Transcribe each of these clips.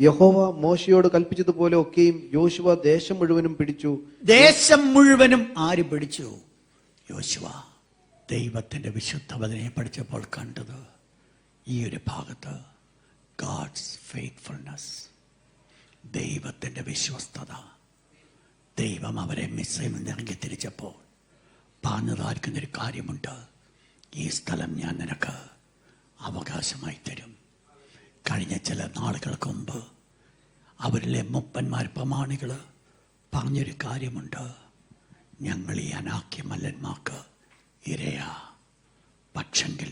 യഹോവ മോശയോട് കൽപ്പിച്ചതുപോലെ ഒക്കെയും യോശുവ ദേശം മുഴുവനും പിടിച്ചു. ദേശം മുഴുവനും ആര് പിടിച്ചു? യോശുവ. ദൈവത്തിന്റെ വിശുദ്ധ വചനം പഠിച്ചപ്പോൾ കണ്ടത് ഈ ഒരു ഭാഗത്ത് ഗാഡ്സ് ഫെയ്ത്ത്ഫുൾനെസ്, ദൈവത്തിന്റെ വിശ്വസ്തത. ദൈവം അവരെ മിസ്രൈമിൽ നിന്ന് ഇറങ്ങി തിരിച്ചപ്പോൾ പറഞ്ഞതായിരിക്കുന്നൊരു കാര്യമുണ്ട്: ഈ സ്ഥലം ഞാൻ നിനക്ക് അവകാശമായി തരും. കഴിഞ്ഞ ചില നാളുകൾക്ക് മുമ്പ് അവരിലെ മുപ്പന്മാർ പ്രമാണികൾ പറഞ്ഞൊരു കാര്യമുണ്ട്: ഞങ്ങൾ ഈ അനാക്യമല്ലന്മാർക്ക് ഇരയാ. പക്ഷെങ്കിൽ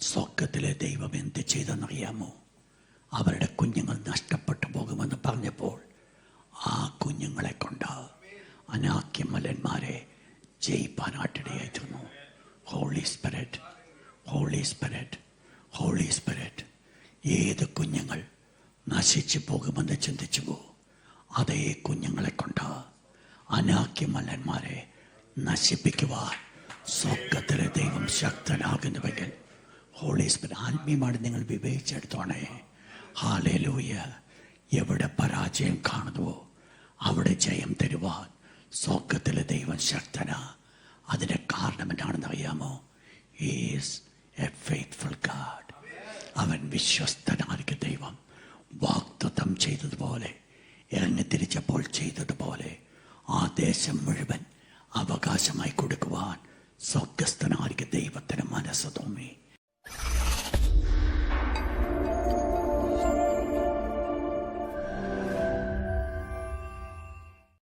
സ്വർഗത്തിലെ ദൈവം എന്ത് ചെയ്തെന്നറിയാമോ? അവരുടെ കുഞ്ഞുങ്ങൾ നഷ്ടപ്പെട്ടു പോകുമെന്ന് പറഞ്ഞപ്പോൾ ആ കുഞ്ഞുങ്ങളെ കൊണ്ട് അനാക്യമല്ലന്മാരെ ജയിപ്പാനായിട്ടിടയായിരുന്നു. Holy Spirit, Holy Spirit, Holy Spirit. ഏത് കുഞ്ഞുങ്ങൾ നശിച്ചു പോകുമെന്ന് ചിന്തിച്ചുവോ, അതേ കുഞ്ഞുങ്ങളെ കൊണ്ട് അനാക്യമല്ലന്മാരെ നശിപ്പിക്കുവാൻ സ്വർഗത്തിലെ ദൈവം ശക്തനാകുന്നുവെങ്കിൽ ഹോളി സ്പിരിറ്റ് ആത്മീയമാണ്. നിങ്ങൾ വിവേചിച്ചെടുത്തോണേ. ഹല്ലേലൂയ. എവിടെ പരാജയം കാണുന്നുവോ അവിടെ ജയം തരുവാൻ സ്വർഗത്തിലെ ദൈവം ശക്തനാ. അതിന്റെ കാരണം എന്താണെന്ന് അറിയാമോ? He is A faithful God. അവൻ വിശ്വസ്തനായിരിക്കും ദൈവം. വാഗ്ദത്തം ചെയ്തതുപോലെ, ഇറങ്ങി തിരിച്ചപ്പോൾ ചെയ്തതുപോലെ ആ ദേശം മുഴുവൻ അവകാശമായി കൊടുക്കുവാൻ സ്വർഗസ്ഥനായിരിക്കും ദൈവത്തിന് മനസ്സ് തോന്നി.